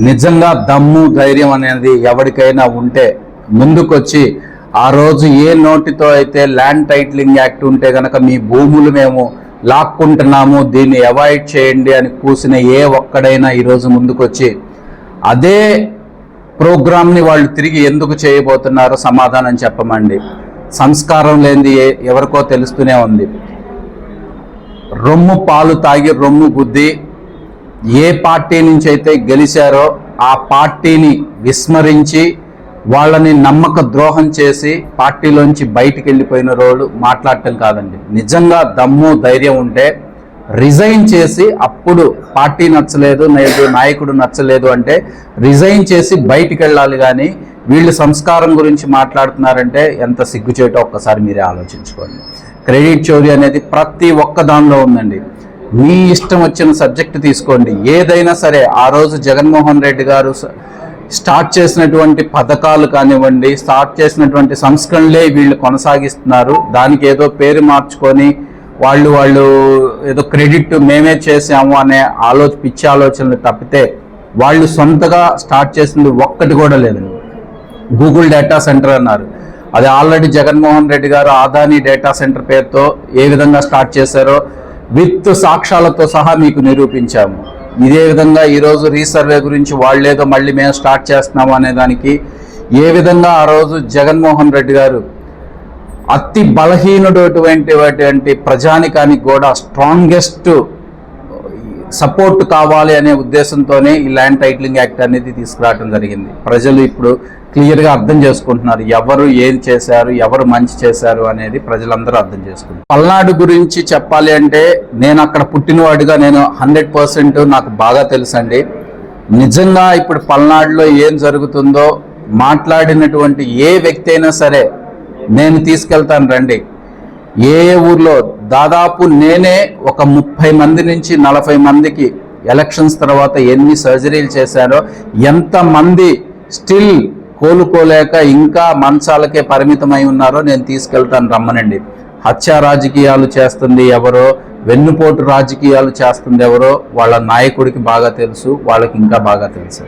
నిజంగా దమ్ము ధైర్యం అనేది ఎవరికైనా ఉంటే ముందుకొచ్చి ఆ రోజు ఏ నోటితో అయితే ల్యాండ్ టైటిలింగ్ యాక్ట్ ఉంటే గనక మీ భూములు మేము లాక్కుంటున్నాము, దీన్ని అవాయిడ్ చేయండి అని కూసిన ఏ ఒక్కడైనా ఈరోజు ముందుకొచ్చి అదే ప్రోగ్రామ్ని వాళ్ళు తిరిగి ఎందుకు చేయబోతున్నారో సమాధానం చెప్పమండి. సంస్కారం లేనిది ఎవరికో తెలుస్తూనే ఉంది. రొమ్ము పాలు తాగి రొమ్ము గుద్ది ఏ పార్టీ నుంచి అయితే గెలిచారో ఆ పార్టీని విస్మరించి వాళ్ళని నమ్మక ద్రోహం చేసి పార్టీలోంచి బయటికి వెళ్ళిపోయిన రోడ్డు మాట్లాడటం కాదండి. నిజంగా దమ్ము ధైర్యం ఉంటే రిజైన్ చేసి, అప్పుడు పార్టీ నచ్చలేదు, నాయకుడు నచ్చలేదు అంటే రిజైన్ చేసి బయటికి వెళ్ళాలి. కానీ వీళ్ళు సంస్కారం గురించి మాట్లాడుతున్నారంటే ఎంత సిగ్గుచేటో ఒక్కసారి మీరే ఆలోచించుకోండి. క్రెడిట్ చోరీ అనేది ప్రతి ఒక్క దానిలో ఉందండి. మీ ఇష్టం వచ్చిన సబ్జెక్ట్ తీసుకోండి, ఏదైనా సరే. ఆ రోజు జగన్మోహన్ రెడ్డి గారు స్టార్ట్ చేసినటువంటి పథకాలు కానివ్వండి, స్టార్ట్ చేసినటువంటి సంస్కరణలే వీళ్ళు కొనసాగిస్తున్నారు. దానికి ఏదో పేరు మార్చుకొని వాళ్ళు ఏదో క్రెడిట్ మేమే చేసాము అనే పిచ్చి ఆలోచనలు తప్పితే వాళ్ళు సొంతగా స్టార్ట్ చేసింది ఒక్కటి కూడా లేదండి. గూగుల్ డేటా సెంటర్ అన్నారు, అది ఆల్రెడీ జగన్మోహన్ రెడ్డి గారు ఆదాని డేటా సెంటర్ పేరుతో ఏ విధంగా స్టార్ట్ చేశారో విత్ సాక్ష్యాలతో సహా మీకు నిరూపించాము. ఇదే విధంగా ఈరోజు రీసర్వే గురించి వాళ్ళేదో మళ్ళీ మేము స్టార్ట్ చేస్తున్నాము అనే దానికి ఏ విధంగా ఆ రోజు జగన్మోహన్ రెడ్డి గారు అతి బలహీనుడటువంటి ప్రజానికానికి కూడా స్ట్రాంగెస్ట్ సపోర్ట్ కావాలి అనే ఉద్దేశంతోనే ఈ ల్యాండ్ టైటిలింగ్ యాక్ట్ అనేది తీసుకురావడం జరిగింది. ప్రజలు ఇప్పుడు క్లియర్గా అర్థం చేసుకుంటున్నారు, ఎవరు ఏం చేశారు, ఎవరు మంచి చేశారు అనేది ప్రజలందరూ అర్థం చేసుకుంటారు. పల్నాడు గురించి చెప్పాలి అంటే నేను అక్కడ పుట్టినవాడిగా నేను 100% నాకు బాగా తెలుసండి. నిజంగా ఇప్పుడు పల్నాడులో ఏం జరుగుతుందో మాట్లాడినటువంటి ఏ వ్యక్తి అయినా సరే నేను తీసుకెళ్తాను రండి. ఏ ఊర్లో దాదాపు నేనే ఒక 30 మంది నుంచి 40 మందికి ఎలక్షన్స్ తర్వాత ఎన్ని సర్జరీలు చేశారో, ఎంతమంది స్టిల్ కోలుకోలేక ఇంకా మంచాలకే పరిమితమై ఉన్నారో నేను తీసుకెళ్తాను రమ్మనండి. హత్య రాజకీయాలు చేస్తుంది ఎవరో, వెన్నుపోటు రాజకీయాలు చేస్తుంది ఎవరో వాళ్ళ నాయకుడికి బాగా తెలుసు, వాళ్ళకి ఇంకా బాగా తెలుసు.